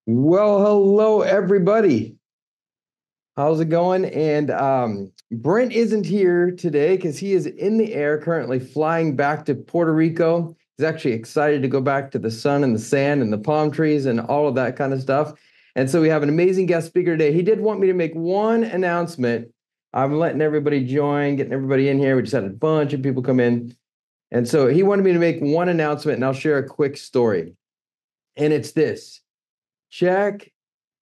Well, hello everybody. How's it going? And Brent isn't here today because he is in the air currently flying back to Puerto Rico. He's actually excited to go back to the sun and the sand and the palm trees and all of that kind of stuff. And so we have an amazing guest speaker today. He did want me to make one announcement. I'm letting everybody join, getting everybody in here. We just had a bunch of people come in. And so he wanted me to make one announcement, and I'll share a quick story. And it's this. Check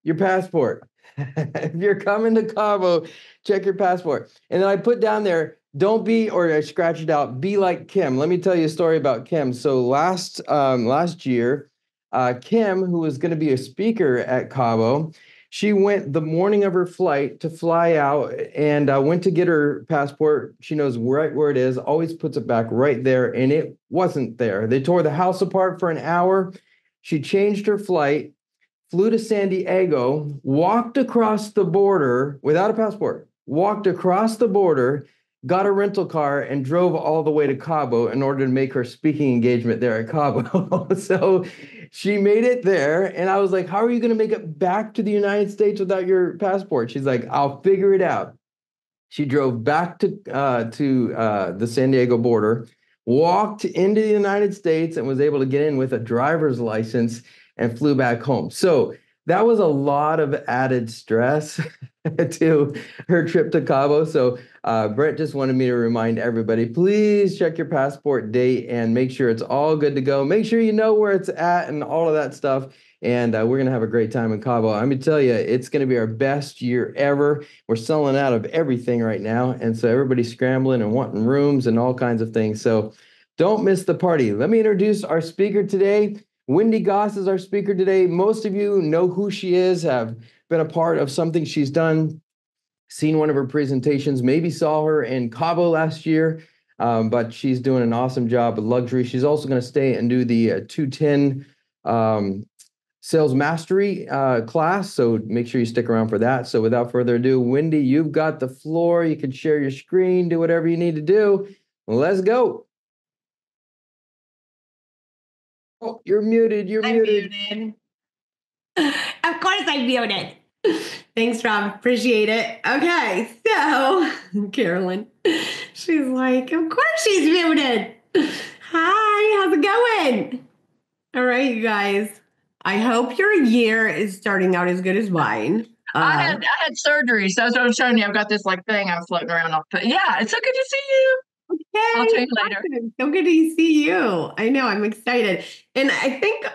your passport. If you're coming to Cabo, check your passport. And then I put down there, don't be, or I scratched it out, be like Kim. Let me tell you a story about Kim. So last year, Kim, who was going to be a speaker at Cabo, she went the morning of her flight to fly out and went to get her passport. She knows right where it is, always puts it back right there, and it wasn't there. They tore the house apart for an hour. She changed her flight, flew to San Diego, walked across the border without a passport, walked across the border, got a rental car, and drove all the way to Cabo in order to make her speaking engagement there at Cabo. So she made it there. And I was like, how are you going to make it back to the United States without your passport? She's like, I'll figure it out. She drove back to the San Diego border, walked into the United States, and was able to get in with a driver's license and flew back home. So that was a lot of added stress to her trip to Cabo. So Brett just wanted me to remind everybody, please check your passport date and make sure it's all good to go. Make sure you know where it's at and all of that stuff. And we're going to have a great time in Cabo. I'm going to tell you, it's going to be our best year ever. We're selling out of everything right now. And so everybody's scrambling and wanting rooms and all kinds of things. So don't miss the party. Let me introduce our speaker today. Wendy Goss is our speaker today. Most of you know who she is, have been a part of something she's done, seen one of her presentations, maybe saw her in Cabo last year, but she's doing an awesome job with luxury. She's also going to stay and do the 210 Sales Mastery class, so make sure you stick around for that. So without further ado, Wendy, you've got the floor. You can share your screen, do whatever you need to do. Let's go. Oh, you're muted. You're I'm muted. Of course I'm muted. Thanks, Rob. Appreciate it. Okay, so Carolyn, she's like, of course she's muted. Hi, how's it going? All right, you guys. I hope your year is starting out as good as mine. I had surgery, so that's what I was showing you. I've got this like thing I'm floating around off. But yeah, it's so good to see you. Okay, I'll tell you later. so good to see you. I know, I'm excited. And I think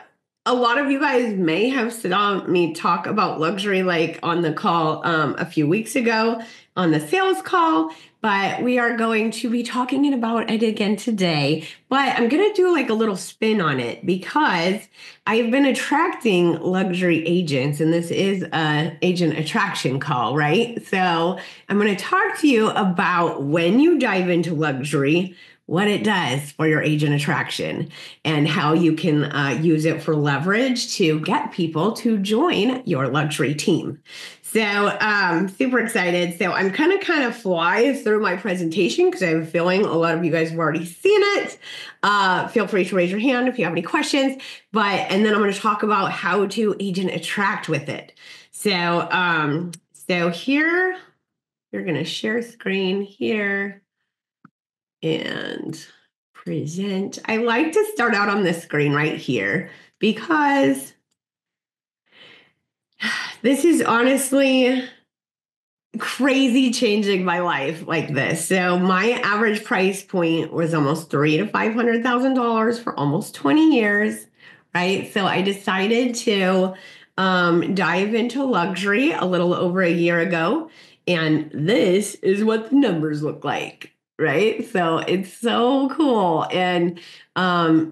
a lot of you guys may have saw me talk about luxury like on the call a few weeks ago on the sales call, but we are going to be talking about it again today. But I'm going to do like a little spin on it because I've been attracting luxury agents, and this is an agent attraction call, right? So I'm going to talk to you about when you dive into luxury, what it does for your agent attraction, and how you can use it for leverage to get people to join your luxury team. So super excited. So I'm kind of fly through my presentation because I have a feeling a lot of you guys have already seen it. Feel free to raise your hand if you have any questions. And then I'm going to talk about how to agent attract with it. So here, you're going to share screen here and present. I like to start out on this screen right here because this is honestly crazy changing my life like this. So my average price point was almost $300,000 to $500,000 for almost 20 years, right? So I decided to dive into luxury a little over a year ago, and this is what the numbers look like. Right. So it's so cool and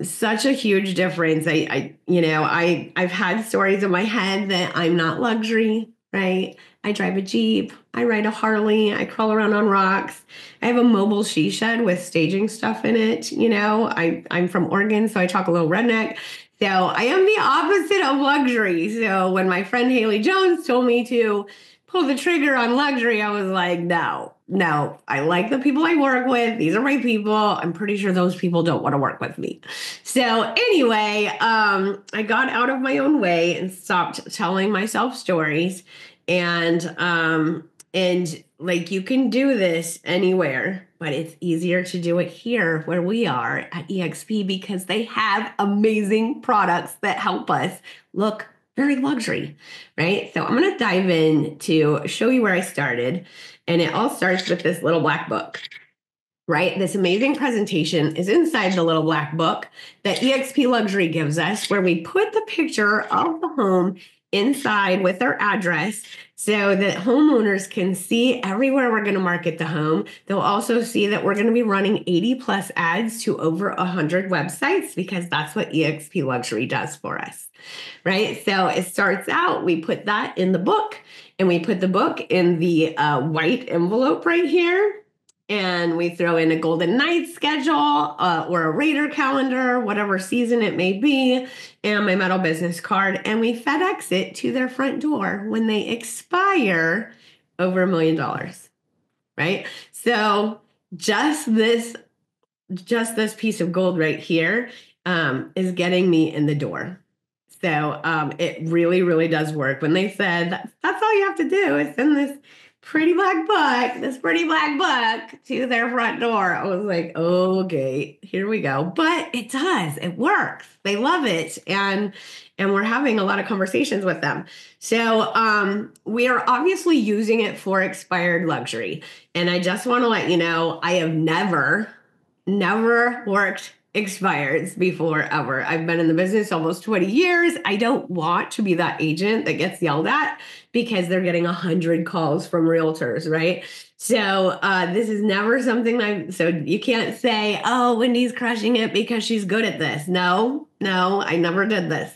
such a huge difference. I've had stories in my head that I'm not luxury, right? I drive a Jeep, I ride a Harley, I crawl around on rocks. I have a mobile she shed with staging stuff in it. I'm from Oregon, so I talk a little redneck. So I am the opposite of luxury. So when my friend Haley Jones told me to pull the trigger on luxury, I was like, no, no, I like the people I work with. These are my people. I'm pretty sure those people don't want to work with me. So anyway, I got out of my own way and stopped telling myself stories. And like, you can do this anywhere, but it's easier to do it here where we are at EXP because they have amazing products that help us look very luxury, right? So I'm going to dive in to show you where I started. And it all starts with this little black book, right? This amazing presentation is inside the little black book that EXP Luxury gives us, where we put the picture of the home inside with their address so that homeowners can see everywhere we're going to market the home. They'll also see that we're going to be running 80 plus ads to over 100 websites, because that's what EXP Luxury does for us, right? So it starts out, we put that in the book, and we put the book in the white envelope right here. And we throw in a Golden Knights schedule or a Raider calendar, whatever season it may be, and my metal business card. And we FedEx it to their front door when they expire over $1 million, right? So just this piece of gold right here is getting me in the door. So it really, really does work. When they said that's all you have to do is send this pretty black book to their front door, I was like, oh, okay, here we go. But it does, it works. They love it. And we're having a lot of conversations with them. So we are obviously using it for expired luxury. And I just want to let you know, I have never worked expireds before, ever. I've been in the business almost 20 years. I don't want to be that agent that gets yelled at because they're getting 100 calls from realtors, right? So this is never something so you can't say, oh, Wendy's crushing it because she's good at this. No, I never did this.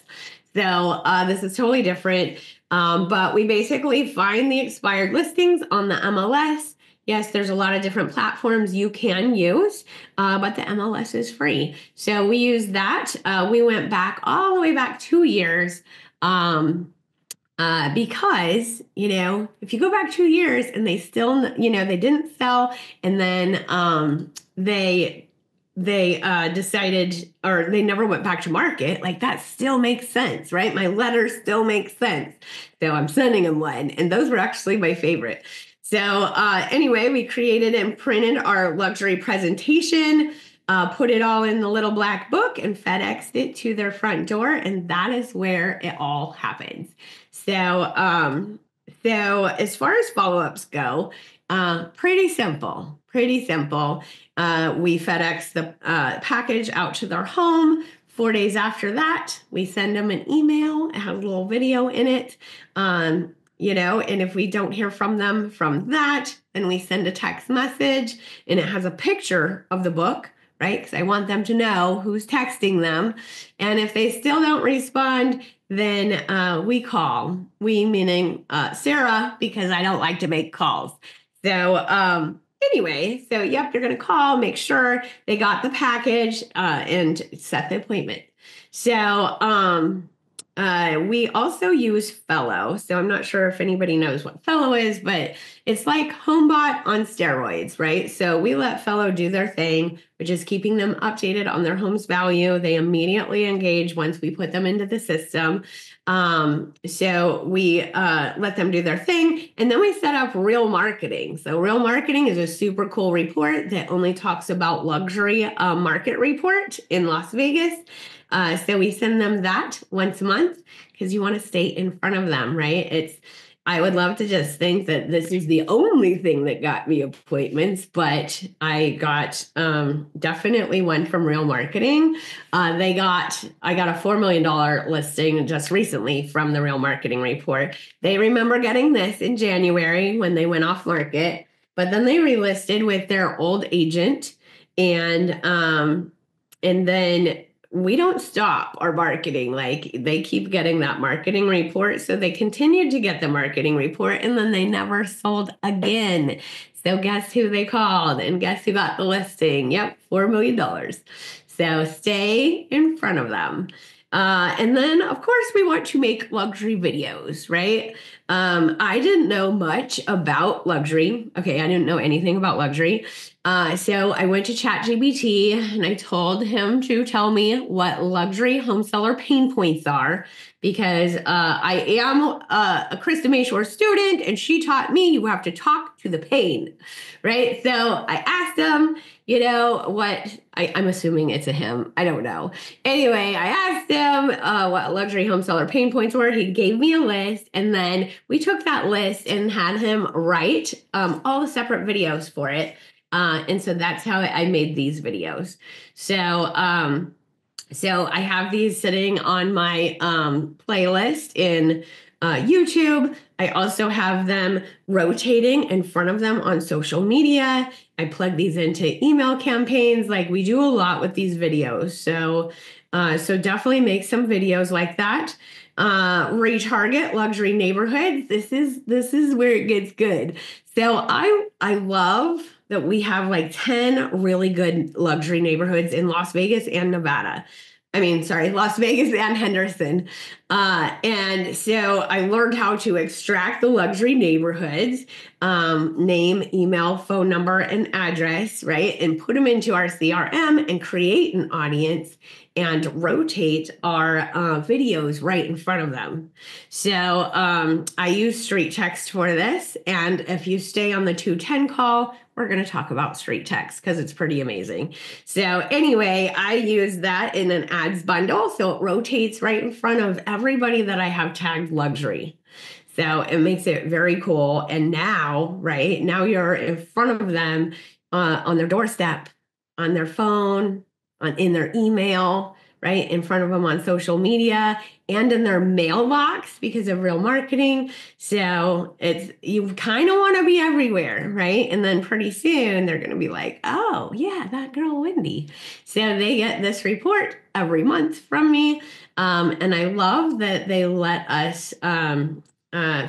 So this is totally different. But we basically find the expired listings on the MLS. Yes, there's a lot of different platforms you can use, but the MLS is free. So we use that. We went back all the way back 2 years because, if you go back 2 years and they still, they didn't sell, and then they decided, or they never went back to market, like, that still makes sense, right? My letter still makes sense. So I'm sending them one, and those were actually my favorite. So anyway, we created and printed our luxury presentation, put it all in the little black book, and FedExed it to their front door. And that is where it all happens. So as far as follow-ups go, pretty simple. We FedEx the package out to their home. 4 days after that, we send them an email. It has a little video in it. And if we don't hear from them from that, then we send a text message, and it has a picture of the book, right? Because I want them to know who's texting them. And if they still don't respond, then we call. We meaning Sarah, because I don't like to make calls. So anyway, you're going to call, make sure they got the package, and set the appointment. So we also use Fellow. So I'm not sure if anybody knows what Fellow is, but it's like HomeBot on steroids, right? So we let Fellow do their thing, which is keeping them updated on their home's value. They immediately engage once we put them into the system. So we let them do their thing, and then we set up Real Marketing. So Real Marketing is a super cool report that only talks about luxury market report in Las Vegas. So we send them that once a month because you want to stay in front of them, right? I would love to just think that this is the only thing that got me appointments, but I got definitely one from Real Marketing. I got a $4 million listing just recently from the Real Marketing report. They remember getting this in January when they went off market, but then they relisted with their old agent, and then we don't stop our marketing. Like, they keep getting that marketing report. So they continued to get the marketing report, and then they never sold again. So guess who they called, and guess who got the listing? Yep, $4 million. So stay in front of them. And then, of course, we want to make luxury videos, right? I didn't know much about luxury. Okay, I didn't know anything about luxury. So I went to ChatGPT and I told him to tell me what luxury home seller pain points are, because I am a Krista Mayshore student, and she taught me you have to talk to the pain, right? So I asked him, what I'm assuming it's a him. I don't know. Anyway, I asked him what luxury home seller pain points were. He gave me a list, and then we took that list and had him write all the separate videos for it. And so that's how I made these videos. So I have these sitting on my playlist in YouTube. I also have them rotating in front of them on social media. I plug these into email campaigns. Like, we do a lot with these videos. So definitely make some videos like that. Retarget luxury neighborhoods. This is where it gets good. So I love that we have like 10 really good luxury neighborhoods in Las Vegas and Nevada. Las Vegas and Henderson. And so I learned how to extract the luxury neighborhoods, name, email, phone number, and address, right? And put them into our CRM and create an audience and rotate our videos right in front of them. So I use street text for this. And if you stay on the 210 call, we're going to talk about street text because it's pretty amazing. So anyway, I use that in an ads bundle. So it rotates right in front of everybody that I have tagged luxury. So it makes it very cool. And now, right now, you're in front of them on their doorstep, on their phone, in their email, right in front of them on social media and in their mailbox because of real marketing. So you kind of want to be everywhere, right? And then pretty soon they're going to be like, oh yeah, that girl Wendy. So they get this report every month from me. And I love that they let us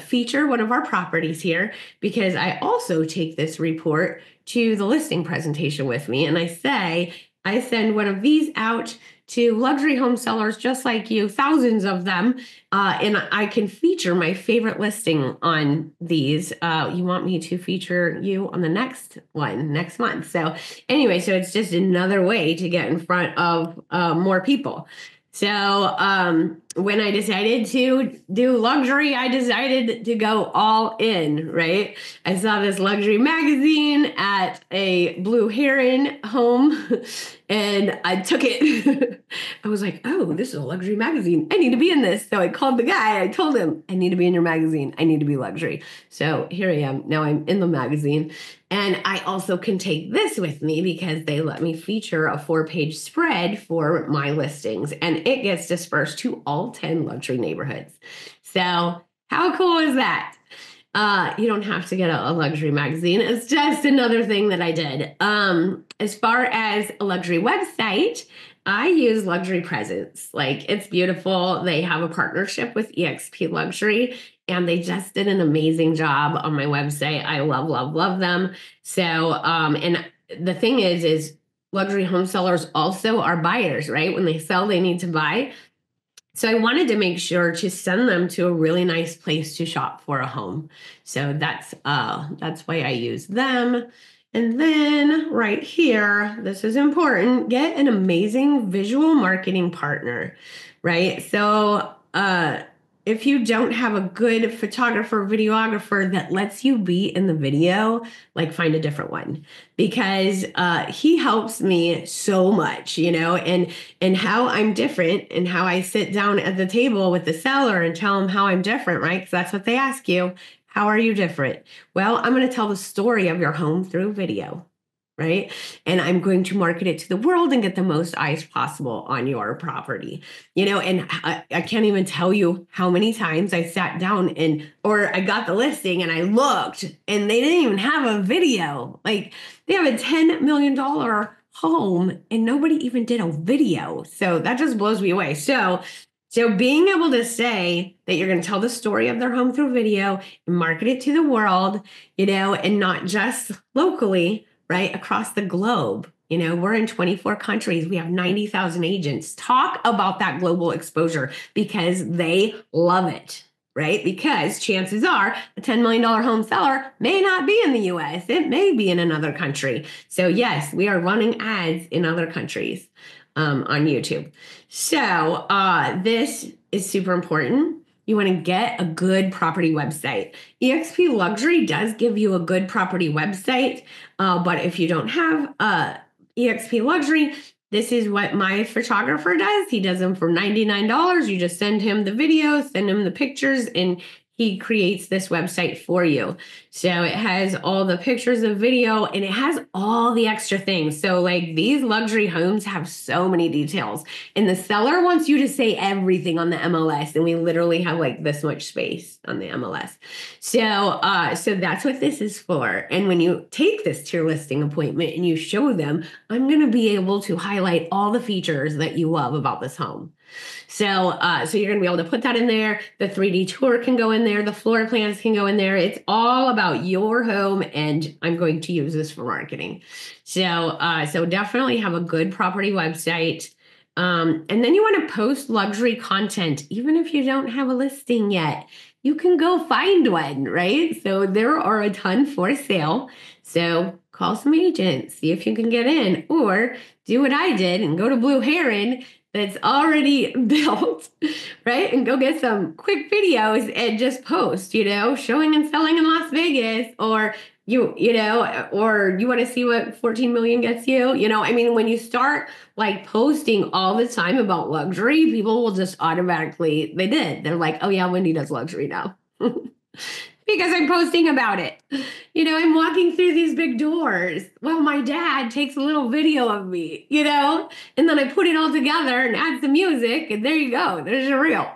feature one of our properties here, because I also take this report to the listing presentation with me. And I send one of these out to luxury home sellers just like you, thousands of them, and I can feature my favorite listing on these. You want me to feature you on the next one next month. So anyway, so it's just another way to get in front of more people. So when I decided to do luxury, I decided to go all in, right? I saw this luxury magazine at a Blue Heron home and I took it. I was like, oh, this is a luxury magazine. I need to be in this. So I called the guy. I told him, I need to be in your magazine. I need to be luxury. So here I am. Now I'm in the magazine. And I also can take this with me because they let me feature a 4-page spread for my listings, and it gets dispersed to all 10 luxury neighborhoods. So how cool is that? You don't have to get a luxury magazine. It's just another thing that I did. As far as a luxury website, I use Luxury Presence. Like, it's beautiful. They have a partnership with eXp Luxury, and they just did an amazing job on my website. I love, love, love them. So, and the thing is luxury home sellers also are buyers, right? When they sell, they need to buy. So I wanted to make sure to send them to a really nice place to shop for a home. So that's why I use them. And then right here, this is important, get an amazing visual marketing partner, right? So if you don't have a good photographer, videographer that lets you be in the video, like, find a different one, because he helps me so much, and how I'm different and how I sit down at the table with the seller and tell them how I'm different, right? Because that's what they ask you. How are you different? Well, I'm going to tell the story of your home through video, right? And I'm going to market it to the world and get the most eyes possible on your property, and I can't even tell you how many times I sat down or I got the listing and I looked and they didn't even have a video. Like, they have a $10 million home and nobody even did a video. So that just blows me away. So being able to say that you're going to tell the story of their home through video and market it to the world, and not just locally, right, across the globe, We're in 24 countries. We have 90,000 agents. Talk about that global exposure because they love it, right? Because chances are a $10 million home seller may not be in the US. It may be in another country. So yes, we are running ads in other countries on YouTube. So this is super important. You want to get a good property website. eXp Luxury does give you a good property website, but if you don't have eXp Luxury, this is what my photographer does. He does them for $99. You just send him the videos, send him the pictures, and he creates this website for you. So it has all the pictures of video and it has all the extra things. So like these luxury homes have so many details and the seller wants you to say everything on the MLS. And we literally have like this much space on the MLS. So that's what this is for. And when you take this to your listing appointment and you show them, I'm going to be able to highlight all the features that you love about this home. So you're going to be able to put that in there. The 3D tour can go in there. The floor plans can go in there. It's all about your home, and I'm going to use this for marketing. So definitely have a good property website. And then you want to post luxury content, even if you don't have a listing yet. You can go find one, right? So there are a ton for sale. So call some agents, see if you can get in, or do what I did and go to Blue Heron that's already built, right? And go get some quick videos and just post, showing and selling in Las Vegas, or or you want to see what 14 million gets you, when you start like posting all the time about luxury, people will just automatically, they're like, oh yeah, Wendy does luxury now. Because I'm posting about it. I'm walking through these big doors. Well, my dad takes a little video of me, and then I put it all together and add some music, and there you go. There's your reel.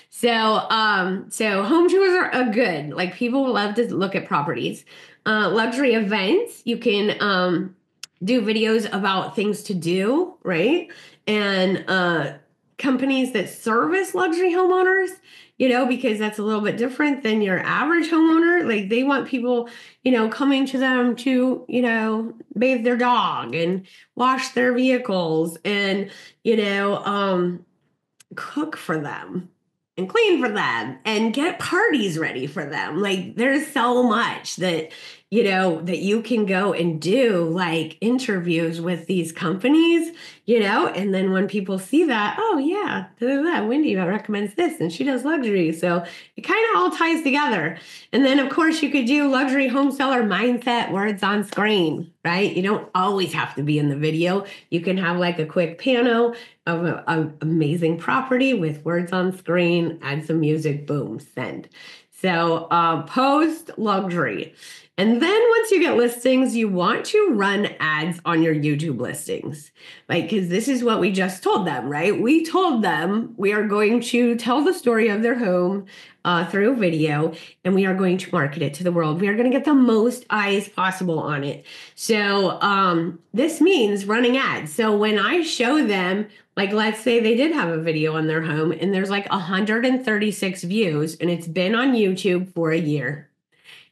So home tours are good. Like people love to look at properties. Luxury events, you can do videos about things to do, right? And companies that service luxury homeowners, because that's a little bit different than your average homeowner. Like they want people, coming to them to, bathe their dog and wash their vehicles and, cook for them and clean for them and get parties ready for them. Like there's so much that, that you can go and do like interviews with these companies, and then when people see that, oh yeah, Wendy recommends this and she does luxury. So it kind of all ties together. And then of course you could do luxury home seller mindset words on screen, right? You don't always have to be in the video. You can have like a quick panel of an amazing property with words on screen, add some music, boom, send. So post luxury. And then once you get listings, you want to run ads on your YouTube listings, like, because this is what we just told them, right? We told them we are going to tell the story of their home through video, and we are going to market it to the world. We are going to get the most eyes possible on it. So this means running ads. So when I show them, like, let's say they did have a video on their home and there's like 136 views and it's been on YouTube for a year.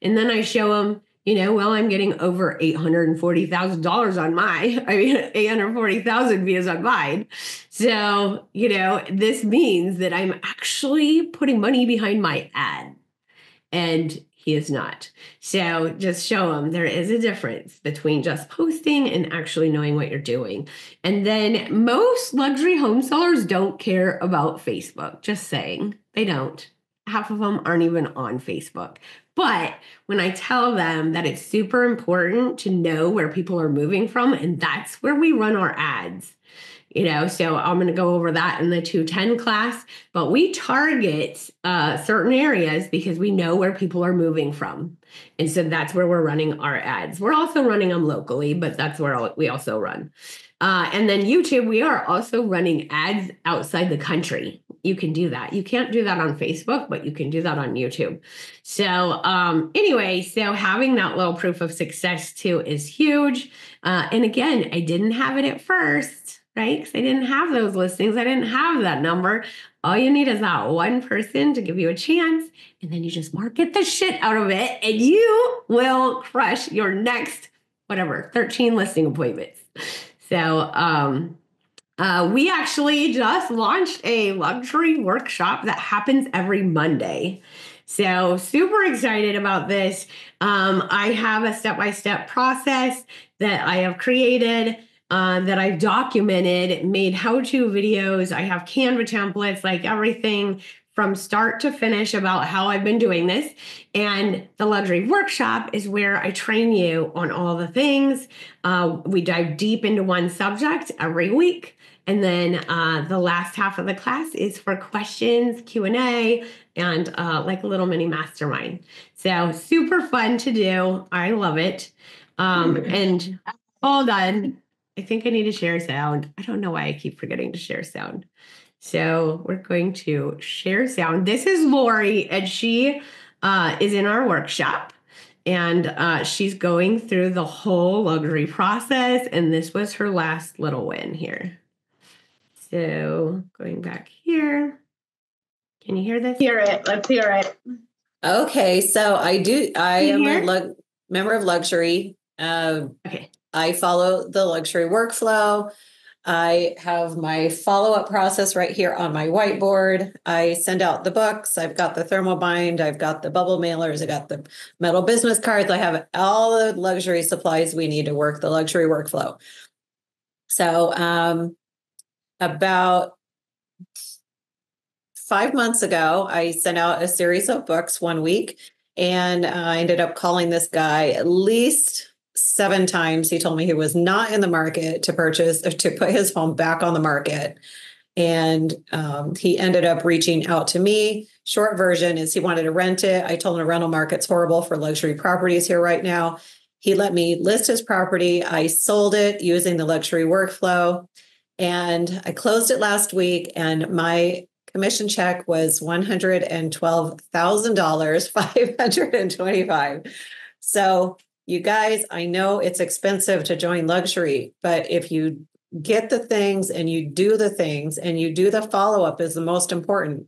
And then I show them, I'm getting over $840,000 on 840,000 views on mine. So, this means that I'm actually putting money behind my ad. And he is not. So just show them there is a difference between just posting and actually knowing what you're doing. And then most luxury home sellers don't care about Facebook. Just saying, they don't. Half of them aren't even on Facebook. But when I tell them that it's super important to know where people are moving from, and that's where we run our ads, so I'm going to go over that in the 210 class, but we target certain areas because we know where people are moving from. And so that's where we're running our ads. We're also running them locally, but that's where we also run. And then YouTube, we are also running ads outside the country. You can do that. You can't do that on Facebook, but you can do that on YouTube. So anyway, so having that little proof of success too is huge. And again, I didn't have it at first, right? Because I didn't have those listings. I didn't have that number. All you need is that one person to give you a chance, and then you just market the shit out of it, and you will crush your next, 13 listing appointments. So we actually just launched a luxury workshop that happens every Monday. So super excited about this. I have a step-by-step process that I have created, that I've documented, made how-to videos. I have Canva templates, like everything from start to finish about how I've been doing this. And the luxury workshop is where I train you on all the things. We dive deep into one subject every week. And then the last half of the class is for questions, Q&A, and like a little mini mastermind. So super fun to do. I love it. And hold on. I think I need to share sound. I don't know why I keep forgetting to share sound. So we're going to share sound. This is Lori, and she is in our workshop. And she's going through the whole luxury process. And this was her last little win here. So going back here, can you hear this? Hear it. Let's hear it. Okay, so I am a member of luxury. Okay. I follow the luxury workflow. I have my follow-up process right here on my whiteboard. I send out the books. I've got the thermal bind. I've got the bubble mailers. I got the metal business cards. I have all the luxury supplies we need to work the luxury workflow. So about 5 months ago, I sent out a series of books one week, and I ended up calling this guy at least 7 times. He told me he was not in the market to purchase or to put his home back on the market. And he ended up reaching out to me. Short version is he wanted to rent it. I told him the rental market's horrible for luxury properties here right now. He let me list his property. I sold it using the luxury workflow. And I closed it last week, and my commission check was $112,000, $525. So you guys, I know it's expensive to join luxury, but if you get the things and you do the things and you do the follow-up is the most important.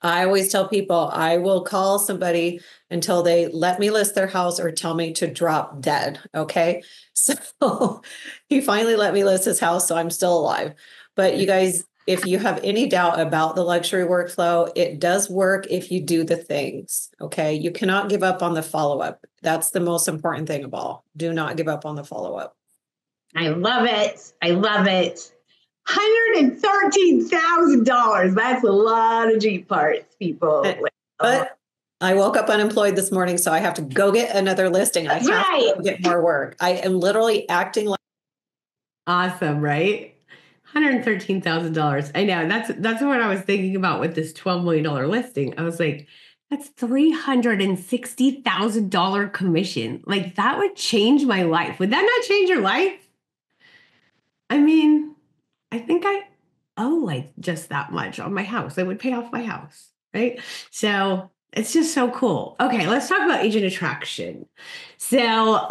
I always tell people I will call somebody until they let me list their house or tell me to drop dead. Okay. So he finally let me list his house, so I'm still alive. But you guys, if you have any doubt about the luxury workflow, it does work if you do the things. Okay. You cannot give up on the follow-up. That's the most important thing of all. Do not give up on the follow-up. I love it. I love it. $113,000. That's a lot of Jeep parts, people. But I woke up unemployed this morning, so I have to go get another listing. I have to go get more work. I am literally acting like Awesome, right? $113,000. I know that's what I was thinking about with this $12 million listing. I was like, that's $360,000 commission. Like that would change my life. Would that not change your life? I mean, I think I owe like just that much on my house. I would pay off my house, right? So it's just so cool. Okay, let's talk about agent attraction. So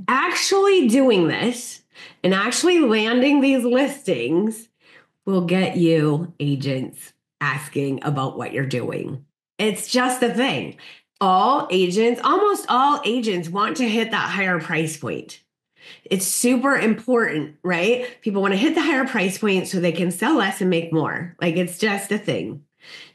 actually doing this and actually landing these listings will get you agents asking about what you're doing. It's just a thing. Almost all agents want to hit that higher price point. It's super important, right? People want to hit the higher price point so they can sell less and make more. Like it's just a thing,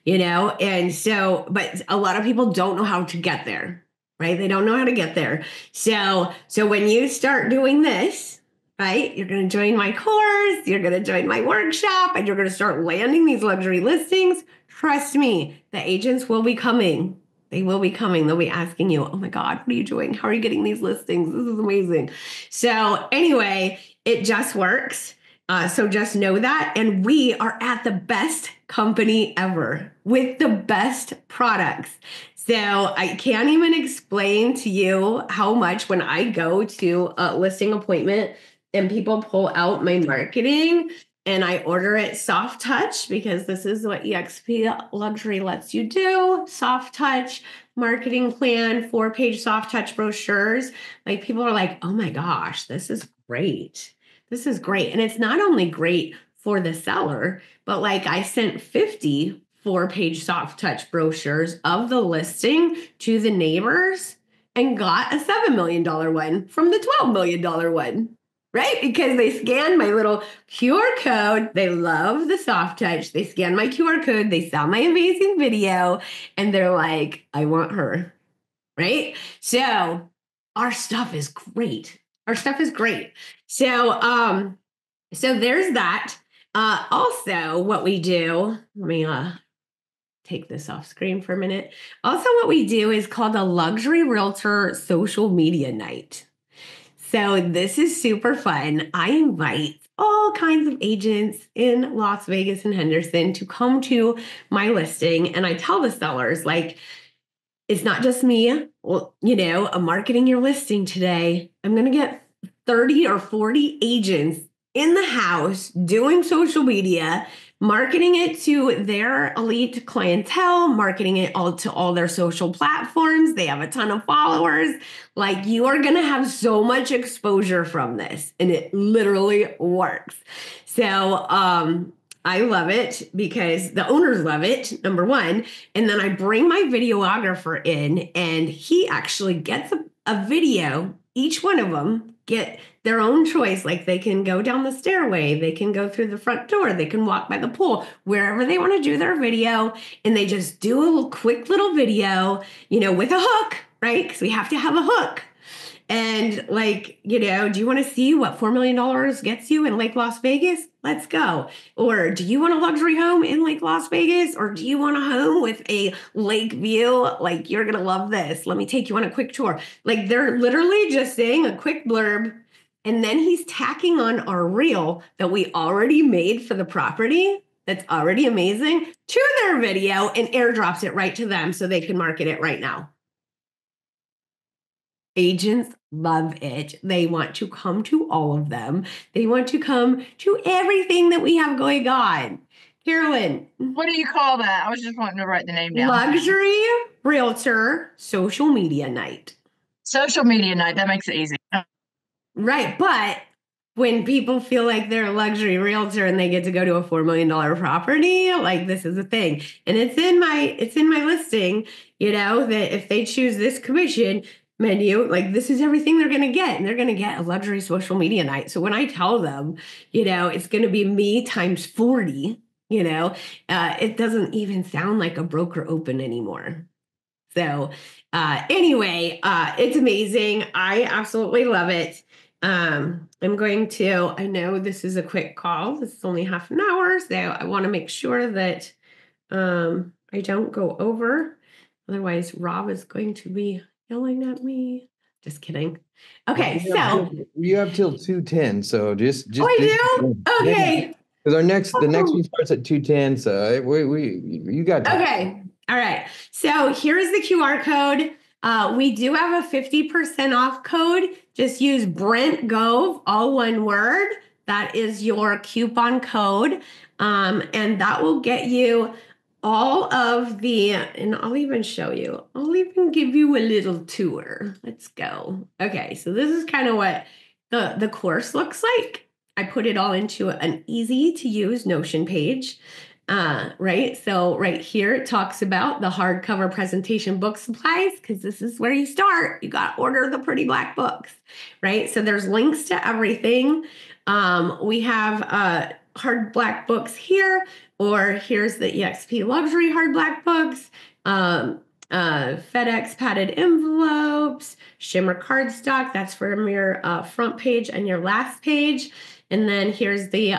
And so, but a lot of people don't know how to get there, right? They don't know how to get there. So when you start doing this, right, you're going to join my course, you're going to join my workshop, and you're going to start landing these luxury listings. Trust me, the agents will be coming. They will be coming. They'll be asking you, oh my God, what are you doing? How are you getting these listings? This is amazing. So anyway, it just works. So just know that. And we are at the best company ever with the best products. So I can't even explain to you how much when I go to a listing appointment and people pull out my marketing and I order it soft touch because this is what eXp Luxury lets you do. Soft touch marketing plan, 4-page soft touch brochures. Like people are like, oh my gosh, this is great. This is great. And it's not only great for the seller, but like I sent 50 4-page soft touch brochures of the listing to the neighbors and got a $7 million one from the $12 million one, right? Because they scanned my little QR code. They love the soft touch. They scan my QR code. They saw my amazing video and they're like, I want her, right? So our stuff is great. Our stuff is great. So there's that. Also, what we do, let me take this off screen for a minute. Also, what we do is called a luxury realtor social media night. So this is super fun. I invite all kinds of agents in Las Vegas and Henderson to come to my listing. And I tell the sellers, like, it's not just me. Well, I'm marketing your listing today. I'm going to get 30 or 40 agents in the house doing social media, marketing it to their elite clientele, marketing it all to all their social platforms. They have a ton of followers. Like, you are going to have so much exposure from this, and it literally works. So, I love it because the owners love it, number one. And then I bring my videographer in, and he actually gets a video. Each one of them get their own choice. Like, they can go down the stairway, they can go through the front door, they can walk by the pool, wherever they want to do their video. And they just do a little quick little video, with a hook, right? Because we have to have a hook. And like, do you want to see what $4 million gets you in Lake Las Vegas? Let's go. Or do you want a luxury home in Lake Las Vegas? Or do you want a home with a lake view? Like, you're going to love this. Let me take you on a quick tour. Like, they're literally just saying a quick blurb. And then he's tacking on our reel that we already made for the property. That's already amazing to their video and airdrops it right to them so they can market it right now. Agents love it. They want to come to all of them. They want to come to everything that we have going on. Carolyn. What do you call that? I was just wanting to write the name down. Luxury Realtor Social Media Night. Social media night. That makes it easy. Right. But when people feel like they're a luxury realtor and they get to go to a $4 million property, like, this is a thing. And it's in my listing, that if they choose this commission menu, like, this is everything they're going to get. And they're going to get a luxury social media night. So when I tell them, it's going to be me times 40, it doesn't even sound like a broker open anymore. So anyway, it's amazing. I absolutely love it. I know this is a quick call. This is only half an hour. So I want to make sure that I don't go over. Otherwise, Rob is going to be yelling at me. Just kidding. Okay, well, you have till 2:10, so just. Oh, I do? Okay. Because the next one starts at 2:10, so you got time. Okay. All right. So here's the QR code. We do have a 50% off code. Just use Brent Gove, all one word. That is your coupon code. And that will get you all of and I'll even show you. I'll even give you a little tour. Let's go. Okay, so this is kind of what the course looks like. I put it all into an easy to use Notion page. Right. So right here, it talks about the hardcover presentation book supplies, because this is where you start. You got to order the pretty black books, right? So there's links to everything. We have hard black books here, or here's the EXP luxury hard black books, FedEx padded envelopes, shimmer cardstock. That's from your front page and your last page. And then here's the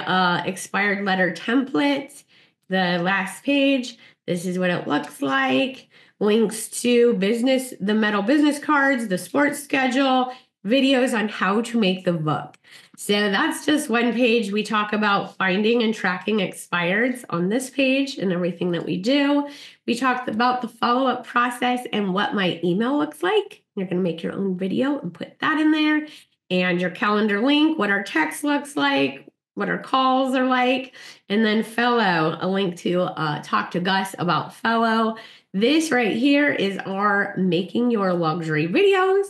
expired letter template. The last page, this is what it looks like. Links to the metal business cards, the sports schedule, videos on how to make the book. So that's just one page. We talk about finding and tracking expireds on this page and everything that we do. We talked about the follow-up process and what my email looks like. You're going to make your own video and put that in there. And your calendar link, what our text looks like, what our calls are like, and then Fellow, a link to talk to Goss about Fellow. This right here is our Making Your Luxury videos.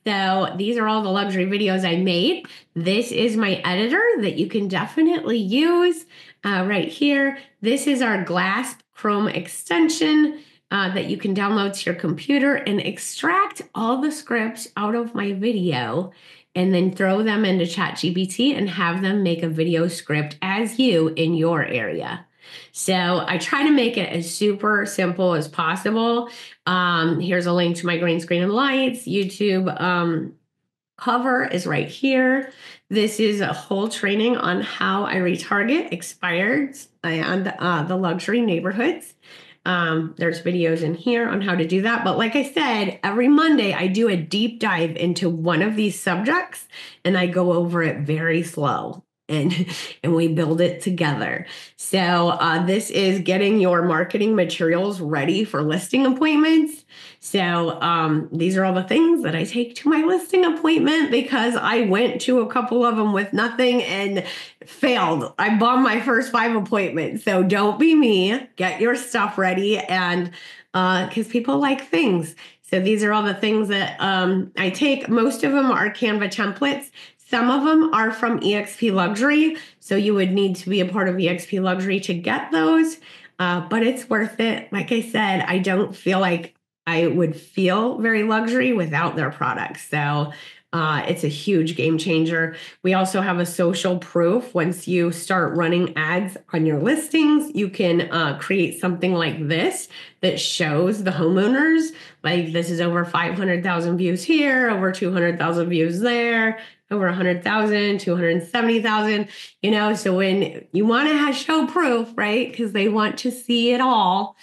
So these are all the luxury videos I made. This is my editor that you can definitely use right here. This is our glass chrome extension. that you can download to your computer and extract all the scripts out of my video and then throw them into ChatGPT and have them make a video script as you in your area. So I try to make it as super simple as possible. Here's a link to my green screen and lights. YouTube cover is right here. This is a whole training on how I retarget expired and the luxury neighborhoods. There's videos in here on how to do that. But like I said, every Monday I do a deep dive into one of these subjects and I go over it very slow. And we build it together. So this is getting your marketing materials ready for listing appointments. So these are all the things that I take to my listing appointment because I went to a couple of them with nothing and failed. I bombed my first 5 appointments. So don't be me. Get your stuff ready, and because people like things. So these are all the things that I take. Most of them are Canva templates. Some of them are from eXp Luxury, so you would need to be a part of eXp Luxury to get those, but it's worth it. Like I said, I don't feel like I would feel very luxury without their products, so it's a huge game changer. We also have a social proof. Once you start running ads on your listings, you can create something like this that shows the homeowners, like this is over 500,000 views here, over 200,000 views there, over 100,000, 270,000, so when you want to show proof, right? Because they want to see it all.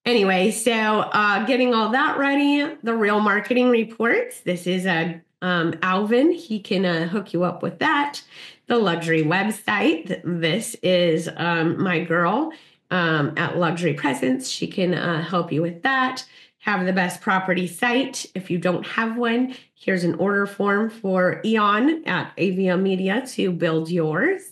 Anyway, so getting all that ready, the real marketing reports. This is Alvin. He can hook you up with that. The luxury website. This is my girl at Luxury Presence. She can help you with that. Have the best property site. If you don't have one, here's an order form for Eon at AVM Media to build yours.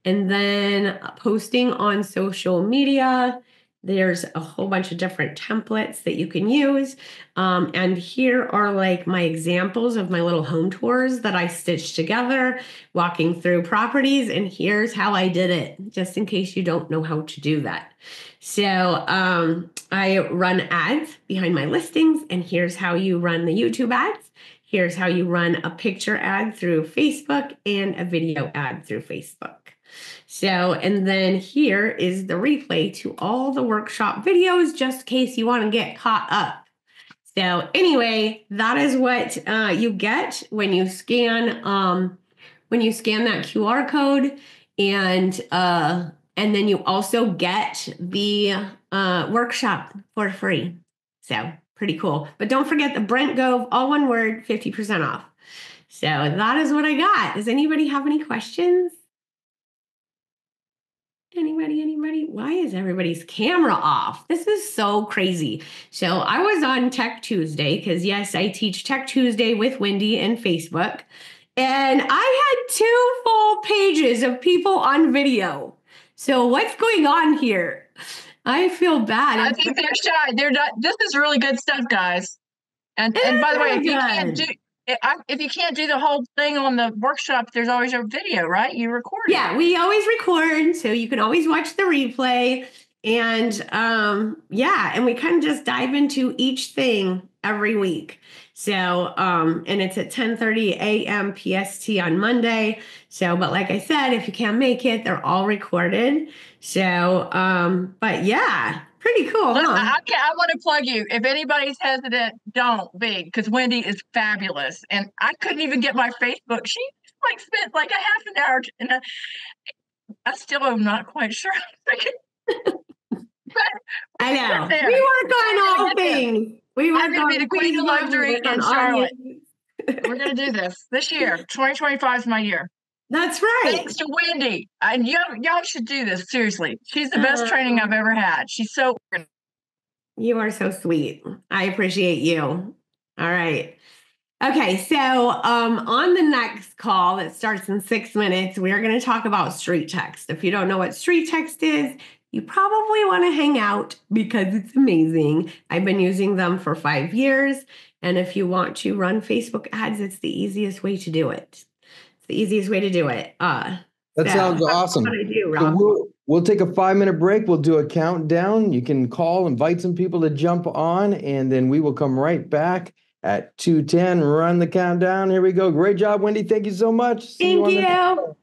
And then posting on social media. There's a whole bunch of different templates that you can use. And here are like my examples of my little home tours that I stitched together, walking through properties. And here's how I did it, just in case you don't know how to do that. So I run ads behind my listings, and here's how you run the YouTube ads. Here's how you run a picture ad through Facebook and a video ad through Facebook. So, and then here is the replay to all the workshop videos, just in case you want to get caught up. So anyway, that is what you get when you scan that QR code, and then you also get the workshop for free. So pretty cool. But don't forget the Brent Gove, all one word, 50% off. So that is what I got. Does anybody have any questions? Anybody? Why is everybody's camera off? This is so crazy. So I was on Tech Tuesday because, yes, I teach Tech Tuesday with Wendy and Facebook. And I had 2 full pages of people on video. So what's going on here? I feel bad. I think they're shy. They're not. This is really good stuff, guys. And by the way, if you can't do the whole thing on the workshop, there's always a video, right? You record it. Yeah, we always record, so you can always watch the replay. And and we kind of just dive into each thing every week. So, and it's at 10:30 a.m. PST on Monday. So, but like I said, if you can't make it, they're all recorded. So, but yeah, pretty cool. Look, Huh? I want to plug you. If anybody's hesitant, don't be, because Wendy is fabulous. And I couldn't even get my Facebook. She spent like a half an hour, and I still am not quite sure. I know. We work on all things. I'm going to be the queen of luxury in Charlotte. We're going to do this year. 2025 is my year. That's right. Thanks to Wendy. And y'all should do this. Seriously. She's the best training I've ever had. She's so. You are so sweet. I appreciate you. All right. Okay. So on the next call that starts in 6 minutes, we are going to talk about street text. If you don't know what street text is, you probably want to hang out because it's amazing. I've been using them for 5 years. And if you want to run Facebook ads, it's the easiest way to do it. It's the easiest way to do it. That sounds awesome. What I do, So Rob. We'll take a 5-minute break. We'll do a countdown. You can call, invite some people to jump on, and then we will come right back at 2:10. Run the countdown. Here we go. Great job, Wendy. Thank you so much. See Thank on the you.